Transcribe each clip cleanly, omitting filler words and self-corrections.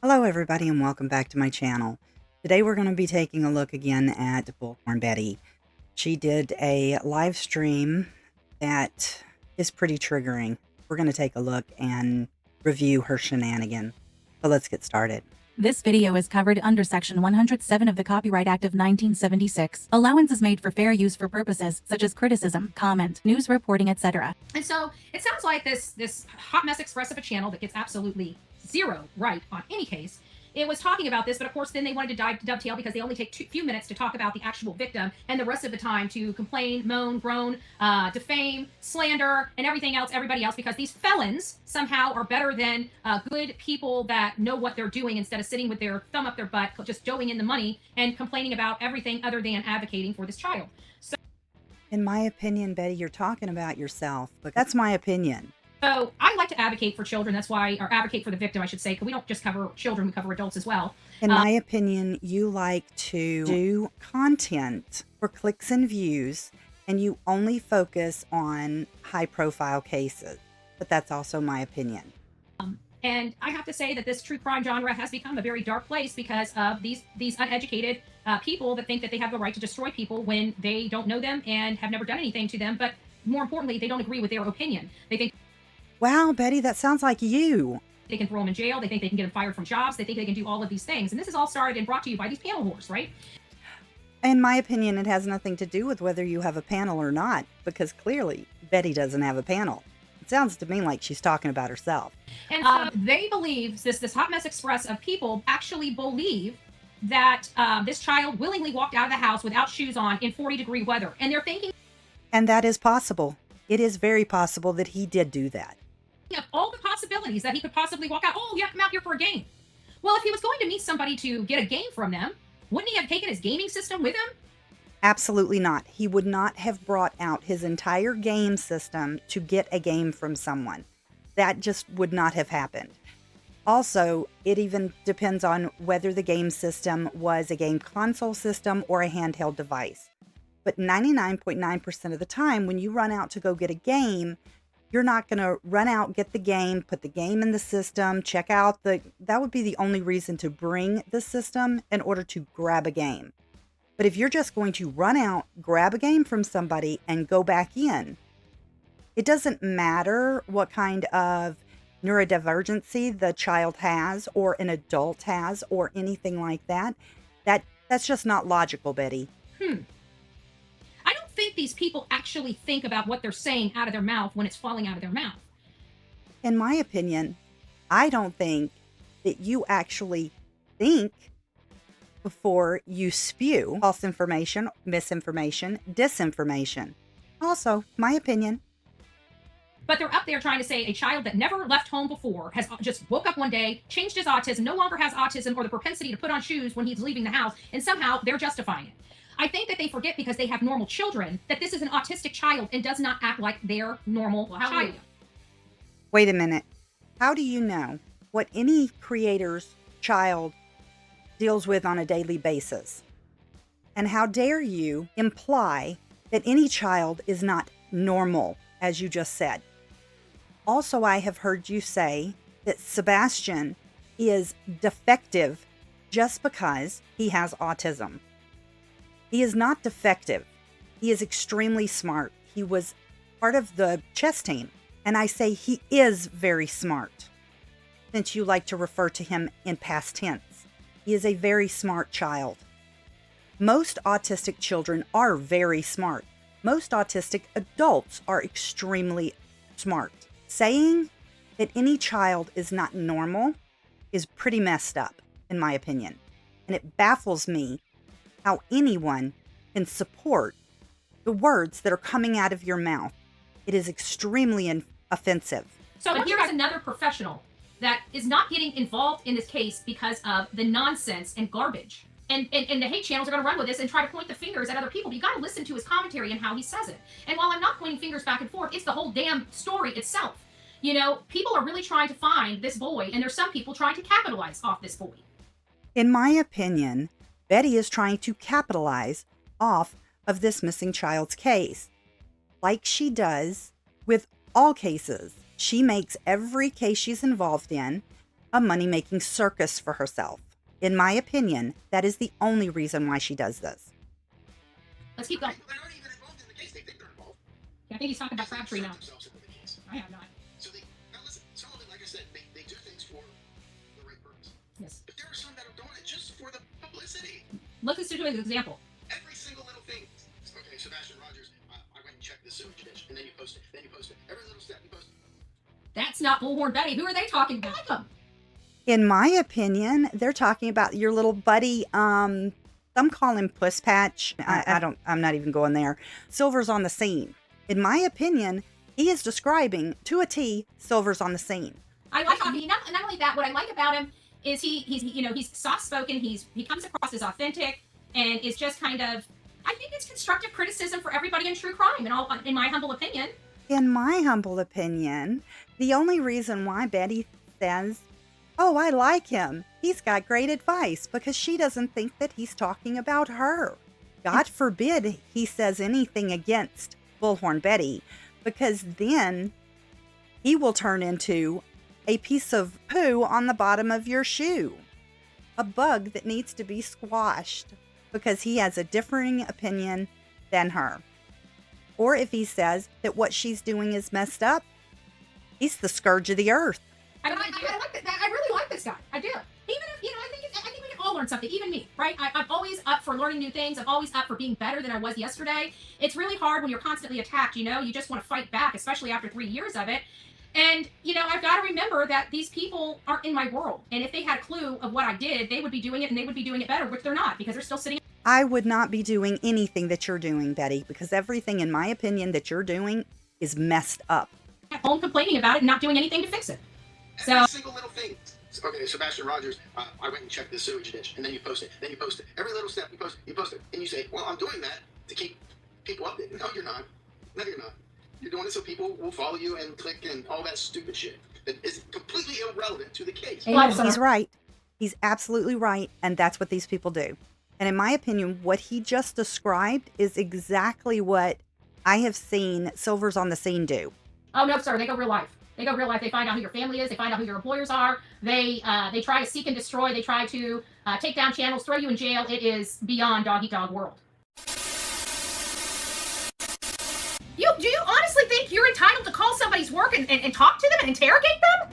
Hello everybody and welcome back to my channel. Today we're going to be taking a look again at Bullhorn Betty. She did a live stream that is pretty triggering. We're going to take a look and review her shenanigan. So let's get started. This video is covered under Section 107 of the Copyright Act of 1976. Allowance is made for fair use for purposes such as criticism, comment, news reporting, etc. And so it sounds like this hot mess express of a channel that gets absolutely zero right on any case. It was talking about this, but of course then they wanted to dovetail because they only take a few minutes to talk about the actual victim and the rest of the time to complain, moan, groan, defame, slander, and everybody else, because these felons somehow are better than good people that know what they're doing instead of sitting with their thumb up their butt, just doing in the money and complaining about everything other than advocating for this child. So, in my opinion, Betty, you're talking about yourself, but that's my opinion. So I like to advocate for children. That's why, or advocate for the victim, I should say, because we don't just cover children, we cover adults as well. In my opinion, you like to do content for clicks and views, and you only focus on high-profile cases. But that's also my opinion. And I have to say that this true crime genre has become a very dark place because of these uneducated people that think that they have the right to destroy people when they don't know them and have never done anything to them. But more importantly, they don't agree with their opinion. They think, wow, Betty, that sounds like you. They can throw them in jail. They think they can get them fired from jobs. They think they can do all of these things. And this is all started and brought to you by these panel whores, right? In my opinion, it has nothing to do with whether you have a panel or not, because clearly Betty doesn't have a panel. It sounds to me like she's talking about herself. And so they believe, this hot mess express of people actually believe that this child willingly walked out of the house without shoes on in 40-degree weather. And they're thinking, and that is possible. It is very possible that he did do that. Of all the possibilities that he could possibly walk out. Oh, you have to come out here for a game. Well, if he was going to meet somebody to get a game from them, wouldn't he have taken his gaming system with him? Absolutely not. He would not have brought out his entire game system to get a game from someone. That just would not have happened. Also, it even depends on whether the game system was a game console system or a handheld device. But 99.9% of the time, when you run out to go get a game, you're not going to run out, get the game, put the game in the system, check out that would be the only reason to bring the system in order to grab a game. But if you're just going to run out, grab a game from somebody and go back in, it doesn't matter what kind of neurodivergency the child has or an adult has or anything like that. That's just not logical, Betty. I don't think these people actually think about what they're saying out of their mouth when it's falling out of their mouth. In my opinion, I don't think that you actually think before you spew false information, misinformation, disinformation. Also, my opinion. But they're up there trying to say a child that never left home before has just woke up one day, changed his autism, no longer has autism or the propensity to put on shoes when he's leaving the house, and somehow they're justifying it. I think that they forget, because they have normal children, that this is an autistic child and does not act like their normal child. Wait a minute. How do you know what any creator's child deals with on a daily basis? And how dare you imply that any child is not normal, as you just said? Also, I have heard you say that Sebastian is defective just because he has autism. He is not defective. He is extremely smart. He was part of the chess team. And I say he is very smart, since you like to refer to him in past tense. He is a very smart child. Most autistic children are very smart. Most autistic adults are extremely smart. Saying that any child is not normal is pretty messed up, in my opinion. And it baffles me how anyone can support the words that are coming out of your mouth. It is extremely offensive. So here's another professional that is not getting involved in this case because of the nonsense and garbage. And the hate channels are going to run with this and try to point the fingers at other people. But you got to listen to his commentary and how he says it. And while I'm not pointing fingers back and forth, it's the whole damn story itself. You know, people are really trying to find this boy, and there's some people trying to capitalize off this boy. In my opinion, Betty is trying to capitalize off of this missing child's case, like she does with all cases. She makes every case she's involved in a money-making circus for herself. In my opinion, that is the only reason why she does this. Let's keep going. They're not even involved in the case. They think they're involved. I think he's talking about Crabtree now. I have not. So now listen, some of it, like I said, they do things for the right purpose. Yes. But there are some that are doing it just for the publicity. Look at doing an example. Every single little thing. Okay, Sebastian Rogers, I went and checked the sewage ditch, and then you post it, then you post it. Every little step you post it. That's not Bullhorn Betty. Who are they talking about? Like them. In my opinion, they're talking about your little buddy, some call him Puss Patch. I'm not even going there. Silver's on the scene. In my opinion, he is describing to a T Silver's on the scene. I like him. Not only that, what I like about him is he's soft spoken. He comes across as authentic and is just kind of, I think it's constructive criticism for everybody in true crime. In my humble opinion. In my humble opinion, the only reason why Betty says, "Oh, I like him. He's got great advice," because she doesn't think that he's talking about her. God forbid he says anything against Bullhorn Betty, because then he will turn into a piece of poo on the bottom of your shoe. A bug that needs to be squashed because he has a differing opinion than her. Or if he says that what she's doing is messed up, he's the scourge of the earth. I like that. I really like this guy. I do. Even if, I think we can all learn something, even me, right? I'm always up for learning new things. I'm always up for being better than I was yesterday. It's really hard when you're constantly attacked, you just want to fight back, especially after 3 years of it. And, I've got to remember that these people aren't in my world. And if they had a clue of what I did, they would be doing it, and they would be doing it better, which they're not, because they're still sitting. I would not be doing anything that you're doing, Betty, because everything, in my opinion, that you're doing is messed up. At home complaining about it and not doing anything to fix it. So, every single little thing. Okay, Sebastian Rogers, I went and checked the sewage ditch, and then you post it, then you post it. Every little step you post it, and you say, well, I'm doing that to keep people updated. No, you're not. No, you're not. You're doing it so people will follow you and click and all that stupid shit that is completely irrelevant to the case. He's right. He's absolutely right, and that's what these people do. And in my opinion, what he just described is exactly what I have seen Silver's on the scene do. Oh, no, sir. They go real life. They go real life. They find out who your family is. They find out who your employers are. They try to seek and destroy. They try to take down channels, throw you in jail. It is beyond dog-eat-dog world. Do you honestly think you're entitled to call somebody's work and talk to them and interrogate them?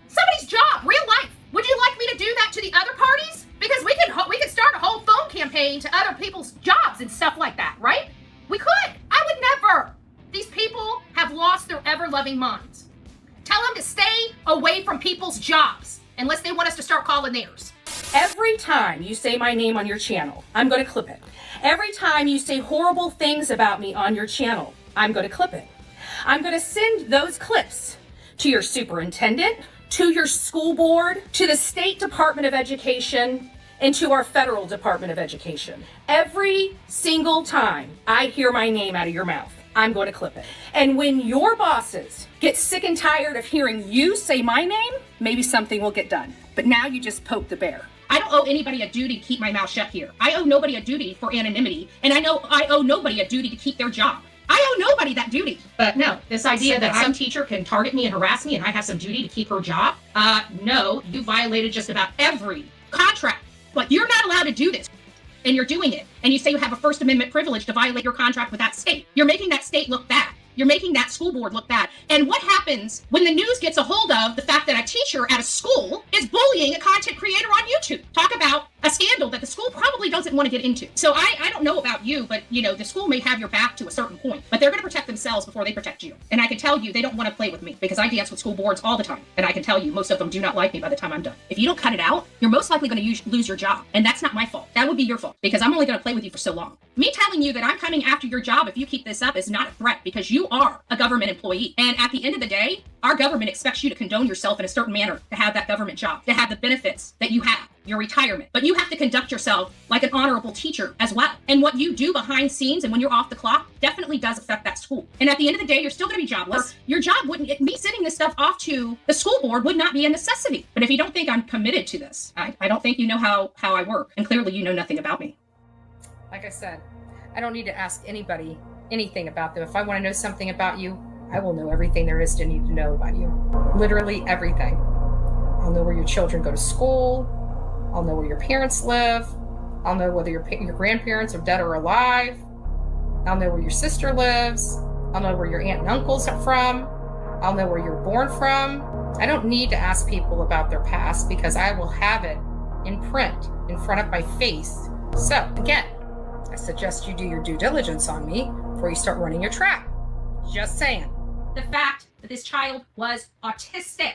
Somebody's job, real life. Would you like me to do that to the other parties? Because we could start a whole phone campaign to other people's jobs and stuff like that, right? We could. I would never. These people have lost their ever-loving minds. Tell them to stay away from people's jobs unless they want us to start calling theirs. Every time you say my name on your channel, I'm going to clip it. Every time you say horrible things about me on your channel, I'm going to clip it. I'm going to send those clips to your superintendent, to your school board, to the State Department of Education, and to our federal Department of Education. Every single time I hear my name out of your mouth, I'm going to clip it. And when your bosses get sick and tired of hearing you say my name, maybe something will get done. But now you just poke the bear. I don't owe anybody a duty to keep my mouth shut here. I owe nobody a duty for anonymity, and I owe nobody a duty to keep their job. I owe nobody that duty. But no, this idea that some teacher can target me and harass me and I have some duty to keep her job, no, you violated just about every contract. But you're not allowed to do this, and you're doing it. And you say you have a First Amendment privilege to violate your contract with that state. You're making that state look bad. You're making that school board look bad. And what happens when the news gets a hold of the fact that a teacher at a school is bullying a content creator on YouTube? Talk about a scandal that the school probably doesn't want to get into. So I don't know about you, but the school may have your back to a certain point, but they're going to protect themselves before they protect you. And I can tell you, they don't want to play with me because I dance with school boards all the time. And I can tell you, most of them do not like me by the time I'm done. If you don't cut it out, you're most likely going to lose your job. And that's not my fault. That would be your fault because I'm only going to play with you for so long. Me telling you that I'm coming after your job if you keep this up is not a threat because you are a government employee. And at the end of the day, our government expects you to condone yourself in a certain manner to have that government job, to have the benefits that you have, your retirement. But you have to conduct yourself like an honorable teacher as well. And what you do behind scenes and when you're off the clock definitely does affect that school. And at the end of the day, you're still going to be jobless. Your job me sending this stuff off to the school board would not be a necessity. But if you don't think I'm committed to this, I don't think you know how I work. And clearly you know nothing about me. Like I said, I don't need to ask anybody anything about them. If I want to know something about you, I will know everything there is to need to know about you. Literally everything. I'll know where your children go to school. I'll know where your parents live. I'll know whether your grandparents are dead or alive. I'll know where your sister lives. I'll know where your aunt and uncles are from. I'll know where you're born from. I don't need to ask people about their past because I will have it in print in front of my face. So again, I suggest you do your due diligence on me before you start running your trap. Just saying. The fact that this child was autistic,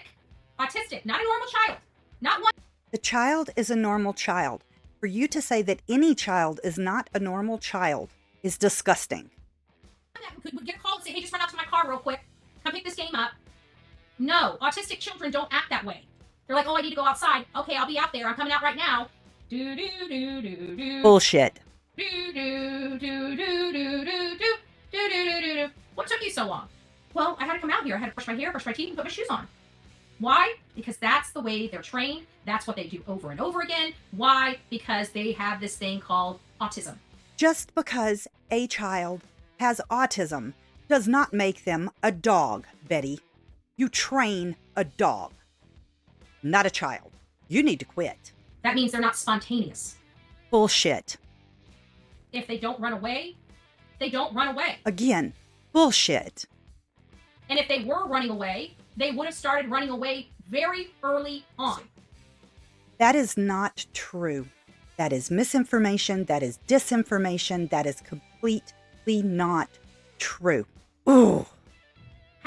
not a normal child, not one. The child is a normal child. For you to say that any child is not a normal child is disgusting. Would get a call and say, hey, just run out to my car real quick. Come pick this game up. No, autistic children don't act that way. They're like, oh, I need to go outside. Okay, I'll be out there. I'm coming out right now. Do do do do do. Bullshit. Do do do do do do do do do do do. What took you so long? Well, I had to come out here. I had to brush my hair, brush my teeth, and put my shoes on. Why? Because that's the way they're trained. That's what they do over and over again. Why? Because they have this thing called autism. Just because a child has autism does not make them a dog, Betty. You train a dog, not a child. You need to quit. That means they're not spontaneous. Bullshit. If they don't run away, they don't run away. Again, bullshit. And if they were running away, they would have started running away very early on. That is not true. That is misinformation. That is disinformation. That is completely not true. Ooh.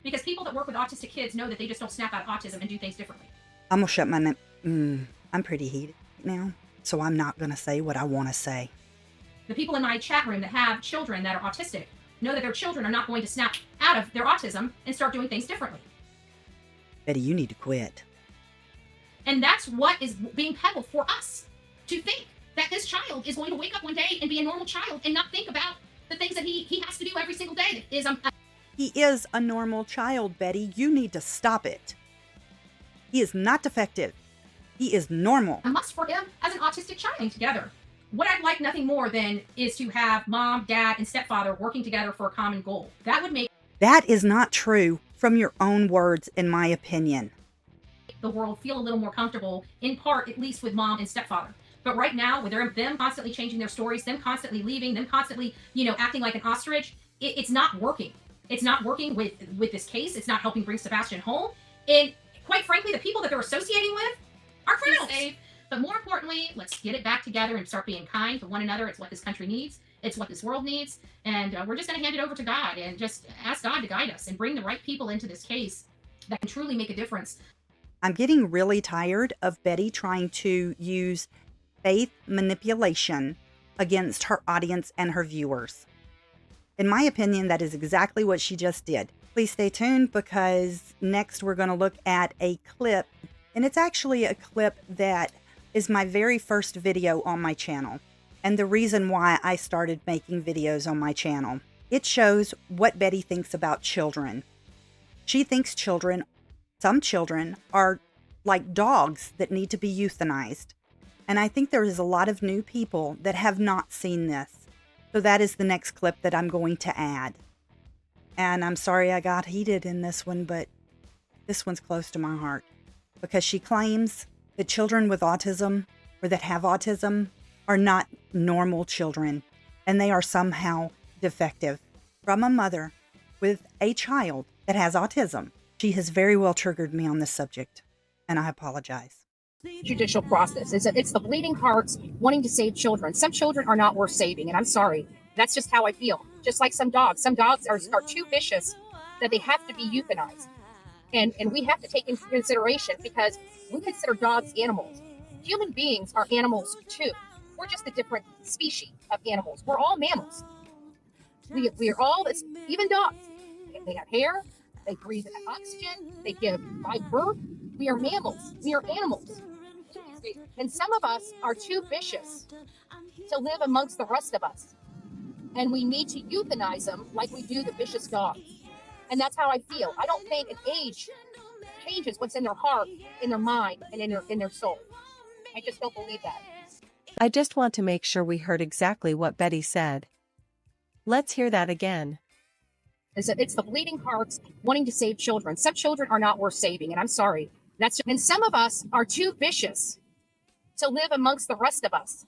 Because people that work with autistic kids know that they just don't snap out autism and do things differently. I'm going to shut my mouth. I'm pretty heated now, so I'm not going to say what I want to say. The people in my chat room that have children that are autistic know that their children are not going to snap out of their autism and start doing things differently. Betty, you need to quit. And that's what is being peddled for us, to think that this child is going to wake up one day and be a normal child and not think about the things that he has to do every single day. He is a normal child, Betty. You need to stop it. He is not defective. He is normal. A must for him as an autistic child together. What I'd like nothing more than is to have mom, dad, and stepfather working together for a common goal. That would make That is not true from your own words, in my opinion. The world feel a little more comfortable, in part, at least with mom and stepfather. But right now, with them constantly changing their stories, them constantly leaving, them constantly, acting like an ostrich, it's not working. It's not working with this case. It's not helping bring Sebastian home. And quite frankly, the people that they're associating with are criminals. But more importantly, let's get it back together and start being kind to one another. It's what this country needs. It's what this world needs. And we're just going to hand it over to God and just ask God to guide us and bring the right people into this case that can truly make a difference. I'm getting really tired of Betty trying to use faith manipulation against her audience and her viewers. In my opinion, that is exactly what she just did. Please stay tuned because next we're going to look at a clip, and it's actually a clip that is my very first video on my channel and the reason why I started making videos on my channel. It shows what Betty thinks about children. She thinks some children are like dogs that need to be euthanized. And I think there is a lot of new people that have not seen this. So that is the next clip that I'm going to add. And I'm sorry I got heated in this one, but this one's close to my heart. Because she claims that children with autism or that have autism are not normal children. And they are somehow defective. From a mother with a child that has autism. She has very well triggered me on this subject. And I apologize. Judicial process. It's the bleeding hearts wanting to save children. Some children are not worth saving, and I'm sorry. That's just how I feel. Just like some dogs. Some dogs are too vicious that they have to be euthanized. And we have to take into consideration because we consider dogs animals. Human beings are animals too. We're just a different species of animals. We're all mammals. We are all, even dogs. They have hair. They breathe oxygen. They give life birth. We are mammals. We are animals. And some of us are too vicious to live amongst the rest of us. And we need to euthanize them like we do the vicious dogs. And that's how I feel. I don't think an age changes what's in their heart, in their mind, and in their soul. I just don't believe that. I just want to make sure we heard exactly what Betty said. Let's hear that again. It's the bleeding hearts wanting to save children. Some children are not worth saving, and I'm sorry. And some of us are too vicious to live amongst the rest of us.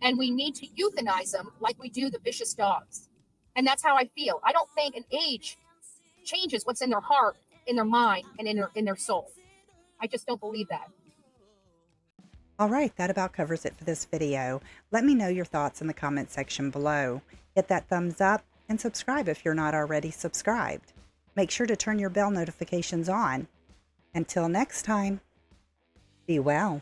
And we need to euthanize them like we do the vicious dogs. And that's how I feel. I don't think an age changes what's in their heart, in their mind, and in their soul. I just don't believe that. All right, that about covers it for this video. Let me know your thoughts in the comment section below. Hit that thumbs up and subscribe if you're not already subscribed. Make sure to turn your bell notifications on. Until next time, be well.